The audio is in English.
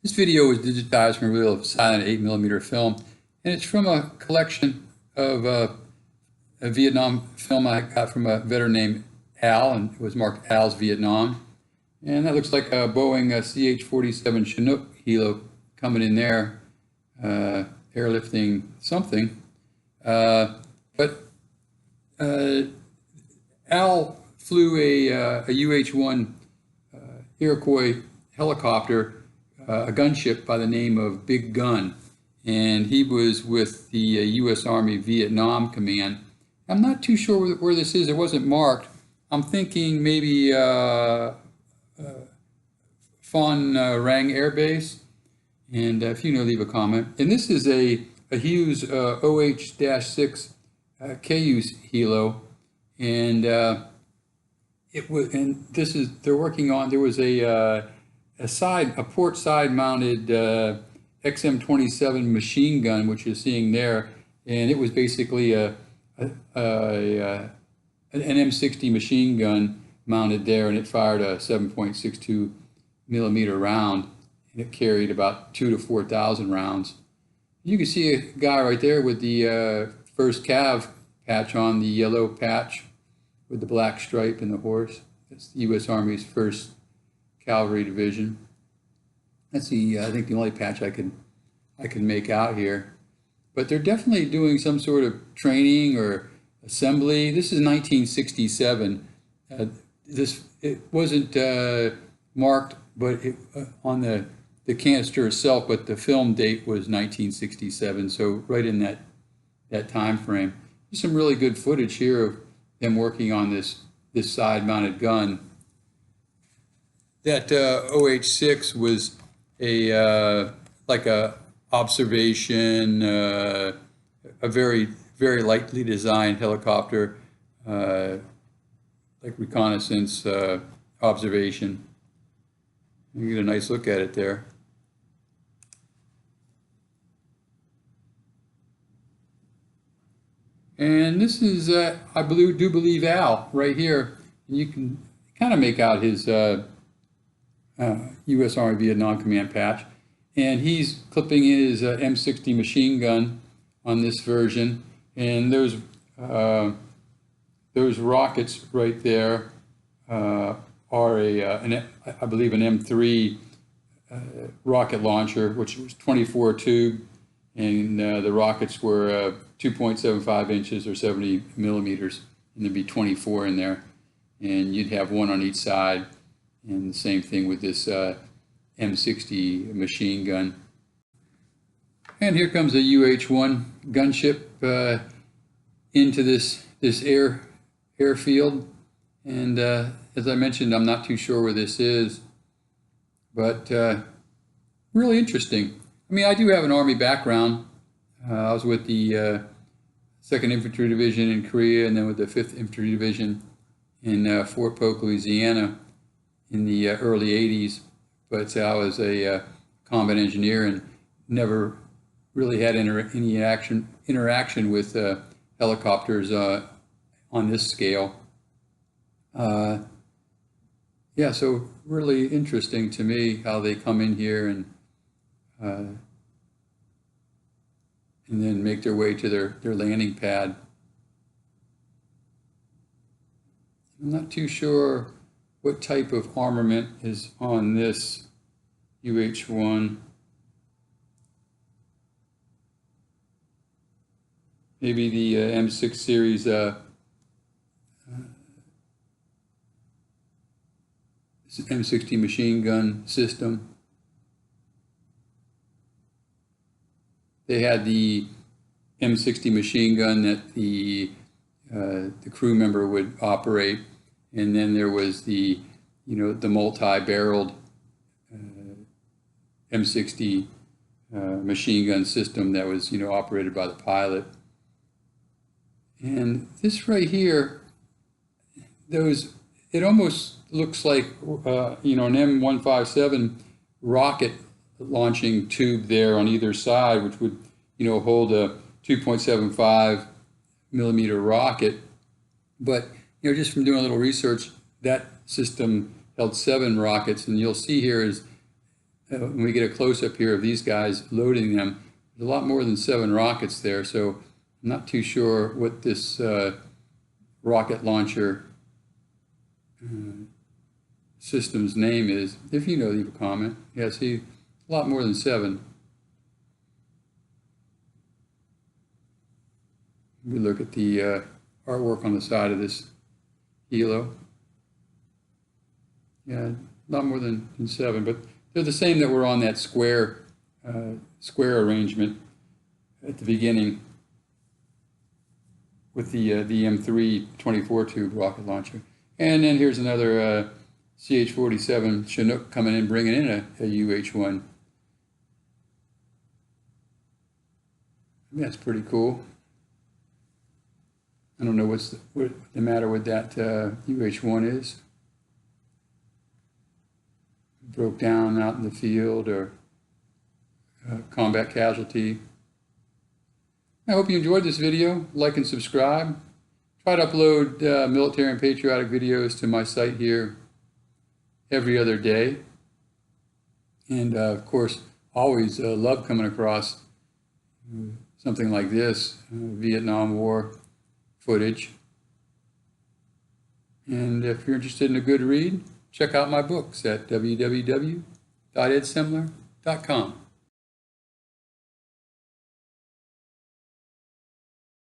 This video was digitized from a reel of silent 8mm film, and it's from a collection of a Vietnam film I got from a veteran named Al, and it was marked Al's Vietnam. And that looks like a Boeing CH-47 Chinook helo coming in there, airlifting something. But Al flew a UH-1 Iroquois helicopter, a gunship by the name of Big Gun, and he was with the U.S. Army Vietnam Command. I'm not too sure where this is. It wasn't marked. I'm thinking maybe Phan Rang Air Base, and if you know, leave a comment. And this is a Hughes OH-6 Cayuse helo, and this is, they're working on, there was a port side mounted XM-27 machine gun, which you're seeing there, and it was basically an M60 machine gun mounted there, and it fired a 7.62mm round, and it carried about 2,000 to 4,000 rounds. You can see a guy right there with the first cav patch on, the yellow patch with the black stripe and the horse. That's the U.S. Army's 1st Cavalry Division. That's the I think the only patch I can make out here. But they're definitely doing some sort of training or assembly. This is 1967. It wasn't marked, but on the canister itself, but the film date was 1967. So right in that time frame. There's some really good footage here of them working on this side-mounted gun. That OH-6 was like a observation, a very lightly designed helicopter, like reconnaissance observation. You get a nice look at it there. And this is, I do believe, Al right here. And you can kind of make out his U.S. Army Vietnam Command patch. And he's clipping his M60 machine gun on this version. And those rockets right there are I believe an M3 rocket launcher, which was 24 tube. And the rockets were 2.75 inches or 70mm, and there'd be 24 in there, and you'd have one on each side. And the same thing with this M60 machine gun. And here comes a UH-1 gunship into this airfield. And as I mentioned, I'm not too sure where this is, but really interesting. I mean, I do have an Army background. I was with the 2nd Infantry Division in Korea, and then with the 5th Infantry Division in Fort Polk, Louisiana in the early 80s. But I was a combat engineer and never really had any interaction with helicopters on this scale. Yeah, so really interesting to me how they come in here and then make their way to their landing pad. I'm not too sure what type of armament is on this UH-1. Maybe the M6 series M60 machine gun system. They had the M60 machine gun that the crew member would operate, and then there was the multi-barreled M60 machine gun system that was operated by the pilot. And this right here, it almost looks like an M157 rocket launching tube there on either side, which would hold a 2.75mm rocket. But just from doing a little research, that system held 7 rockets, and you'll see here is when we get a close-up here of these guys loading them, there's a lot more than 7 rockets there, so I'm not too sure what this rocket launcher system's name is. If you know, leave a comment. Yeah, see, a lot more than 7. We look at the artwork on the side of this helo. Yeah, a lot more than 7, but they're the same that were on that square arrangement at the beginning with the M3 24 tube rocket launcher. And then here's another CH-47 Chinook coming in, bringing in a UH-1. That's pretty cool. I don't know what the matter with that UH-1 is. Broke down out in the field, or combat casualty. I hope you enjoyed this video. Like and subscribe. Try to upload military and patriotic videos to my site here every other day. And of course, always love coming across something like this, Vietnam War footage. And if you're interested in a good read, check out my books at www.edsimilar.com.